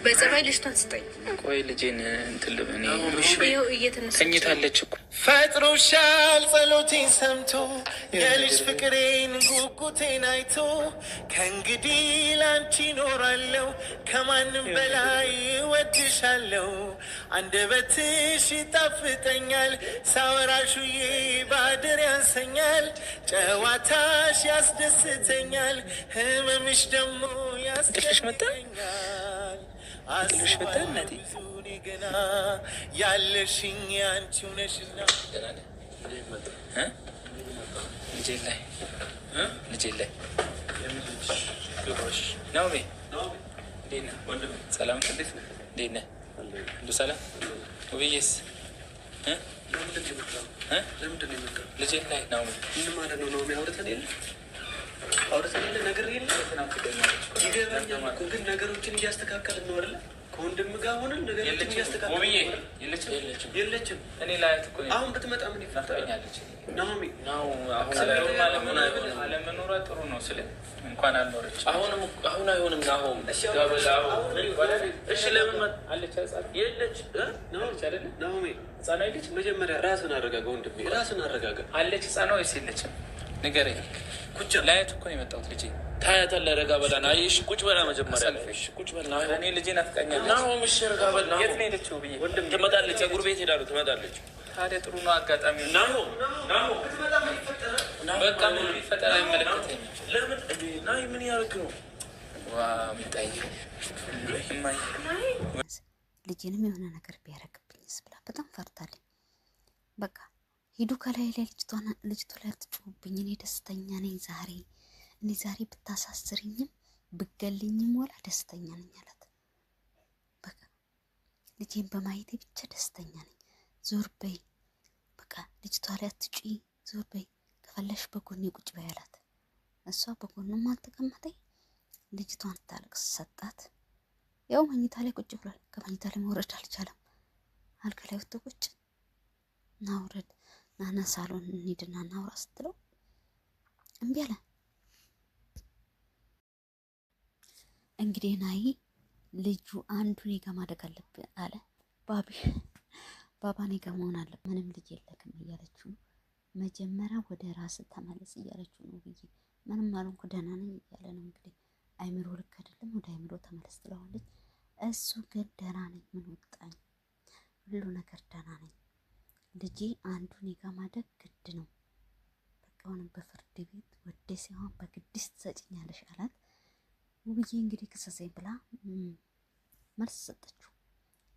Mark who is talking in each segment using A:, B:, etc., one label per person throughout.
A: በጸባይ ልጅቷን ስጠኝ።
B: ቆይ ልጄን እንትን ልበል ተኝታለች እኮ
C: ፈጥሮሻል ጸሎቴን ሰምቶ የልጅ ፍቅሬን ጉጉቴን አይቶ ከእንግዲህ ላንቺ ኖራለሁ ከማንም በላይ እወድሻለሁ። አንደበትሽ ይጣፍጠኛል ሳወራሹዬ ባድር ያንሰኛል። ጨዋታሽ ያስደስተኛል ህመምሽ ደግሞ ያስደስተኛል። አስባለሁ ገና ያለሽኝ አንቺው ነሽና
B: ልጄ ላይ ናኦሚ ሰላም እንዴት ነህ? ሁሉ ሰላም? ውብዬስ ልጄ ላይ ናኦሚ
D: አውርተን የለ ነገር የለ ይገባኛል እኮ ግን ነገሮችን እያስተካከልን ነው አይደለ? ከወንድም ጋር ሆነን ነገሮችን እያስተካከልን የለችም።
B: እኔ ላያት እኮ
D: አሁን ብትመጣ ምን ይፈጠራል? ናኦሚ
B: አለመኖሯ ጥሩ ነው ስለ እንኳን አልኖረች።
D: አሁን አይሆንም። ናሆም እሺ ለምን አለች? የለች ናኦሚ ህፃን አይደች። መጀመሪያ ራስን አረጋጋ ወንድሜ፣ ራስን አረጋጋ።
B: አለች ህፃን ወይስ የለችም? ንገረኝ።
D: ቁጭ
B: ላያት እኮ ነው የመጣሁት። ልጄ
D: ታያታለህ። ረጋ በላ ና። እሺ ቁጭ በላ መጀመሪያ። እሺ ቁጭ በላ።
B: እኔ ልጄን አፍቃኛለች።
D: ናሆም እሺ ረጋ በላ።
B: የት ነው የሄደችው ብዬ
D: ወንድም ትመጣለች። ፀጉር ቤት ሄዳሉ። ትመጣለች።
B: ታዲያ ጥሩ ነው አጋጣሚ።
D: ናሆም ብትመጣ ምን ይፈጠራል?
B: በቃ ምን ቢፈጠር አይመለከተኝም።
D: ለምን ናይ ምን ያደርግ ነው?
B: ዋ ሚጣይ ማይ
E: ልጄንም የሆነ ነገር ቢያደርግብኝስ ብላ በጣም ፈርታለኝ። በቃ ሂዱ ከላይ ላይ ልጅቱ ላይ አትጩሁብኝ፣ እኔ ደስተኛ ነኝ ዛሬ። እኔ ዛሬ ብታሳስርኝም ብገልኝም ወላ ደስተኛ ነኝ አላት። በቃ ልጄን በማየቴ ብቻ ደስተኛ ነኝ። ዞር በይ በቃ ልጅቷ ላይ አትጩይ፣ ዞር በይ፣ ከፈለሽ በጎኔ ቁጭ በይ አላት። እሷ በጎኑም አልተቀመጠኝ። ልጅቷን ታለቅስ ሰጣት። ያው መኝታ ላይ ቁጭ ብሏል። ከመኝታ ላይ መውረድ አልቻለም። አልጋ ላይ ወጥቶ ቁጭ ናውረድ ናና ሳሎን እንሂድና እናውራ ስትለው እምቢ አለ። እንግዲህ ናይ ልጁ አንዱ እኔ ጋ ማደግ አለብህ አለ። ባባ እኔ ጋ መሆን አለ፣ ምንም ልጅ የለክም እያለችው ነው። መጀመሪያ ወደ ራስ ተመለስ እያለችው ነው ብዬ ምንም አልሆንኩ ደህና ነኝ እያለ ነው። እንግዲህ አይምሮ ልክ አይደለም፣ ወደ አይምሮ ተመለስ ትለዋለች። እሱ ግን ደህና ነኝ፣ ምን ወጣኝ፣ ሁሉ ነገር ደህና ነኝ፣ ልጄ አንዱ እኔ ጋ ማደግ ግድ ነው። በቃ አሁንም በፍርድ ቤት ወደ ሲሆን በግድስ ትሰጭኛለሽ አላት። ውብዬ እንግዲህ ክሰሰኝ ብላ መልስ ሰጠችው።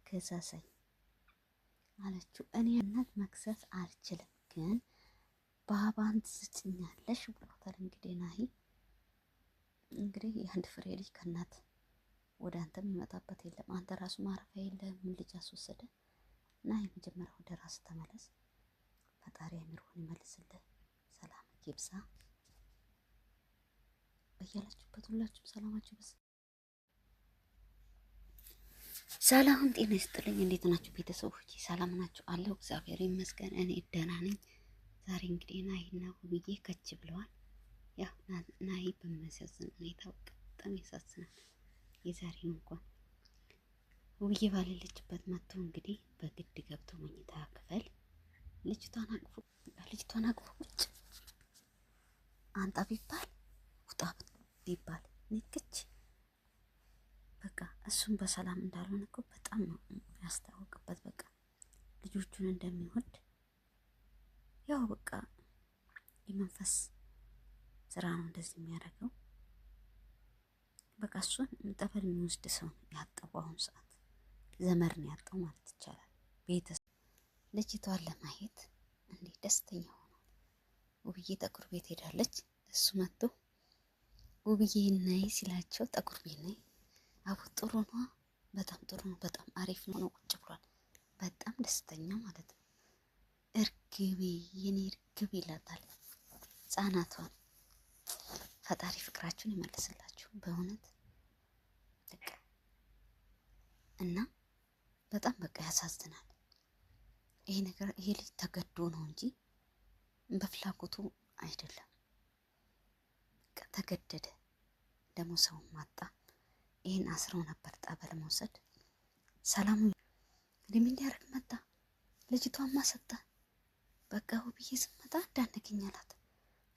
E: ክሰሰኝ አለችው። እኔ እናት መክሰስ አልችልም፣ ግን ባባን ትሰጭኛለሽ ብሏታል። እንግዲህ ናይ እንግዲህ የአንድ ፍሬ ልጅ ከእናት ወደ አንተ የሚመጣበት የለም። አንተ ራሱ ማረፊያ የለም። ምን ልጅ አስወሰደ? እና የመጀመሪያ ወደ ራስ ተመለስ። ፈጣሪ አእምሮህን ይመልስልህ። ሰላም ይብዛ። በያላችሁበት ሁላችሁም ሰላማችሁ ይብዛ። ሰላም ጤና ይስጥልኝ። እንዴት ናችሁ ቤተሰቦች? ሰላም ናችሁ? አለው እግዚአብሔር ይመስገን እኔ ደህና ነኝ። ዛሬ እንግዲህ ናሂና ውብዬ ከች ብለዋል። ያው ናሂ በሚያሳዝን ሁኔታ በጣም ያሳዝናል። የዛሬው እንኳን ውብዬ ባለለችበት መጥቶ እንግዲህ በግድ ገብቶ መኝታ ክፍል ልጅቷን አቅፎ ቁጭ አንጣ ቢባል ውጣ ቢባል ንክች በቃ እሱም በሰላም እንዳልሆነ እኮ በጣም ነው ያስታወቅበት። በቃ ልጆቹን እንደሚወድ ያው በቃ የመንፈስ ስራ ነው እንደዚህ የሚያደርገው። በቃ እሱን ጠበል የሚወስድ ሰው ያጣው አሁን ሰዓት ዘመር ነው ያጣው ማለት ይቻላል። ቤተሰብ ልጅቷን ለማየት እንዴ ደስተኛ ሆኗል። ውብዬ ጠቁር ቤት ሄዳለች። እሱ መጥቶ ውብዬ ነይ ሲላቸው ጠቁር ቤት ነይ አቡ ጥሩ ነው፣ በጣም ጥሩ ነው፣ በጣም አሪፍ ነው ቁጭ ብሏል። በጣም ደስተኛ ማለት ነው። እርግቤ የኔ እርግብ ይላታል ህጻናቷን። ፈጣሪ ፍቅራችሁን ይመልስላችሁ በእውነት እና በጣም በቃ ያሳዝናል። ይሄ ልጅ ተገዶ ነው እንጂ በፍላጎቱ አይደለም። በቃ ተገደደ። ደግሞ ሰው ማጣ። ይሄን አስረው ነበር ጠበል መውሰድ። ሰላም ለምን እንዲያርግ መጣ። ልጅቷማ ሰጣ። በቃ ውብዬ ስመጣ እንዳነገኝ አላት።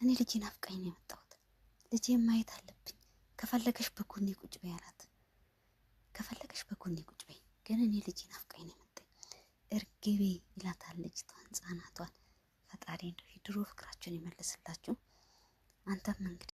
E: እኔ ልጄ ናፍቃኝ ነው የመጣሁት። ልጄ ማየት አለብኝ። ከፈለገሽ በጎኔ ቁጭ በይ አላት። ከፈለገሽ በጎኔ ቁጭ በይ፣ ግን እኔ ልጄ ናፍቃኝ ነው የመጣኝ። እርግቤ ይላታል ልጅቷን፣ ህጻናቷን። ፈጣሪ እንደው የድሮ ፍቅራቸውን ይመልስላችሁ። አንተም እንግዲህ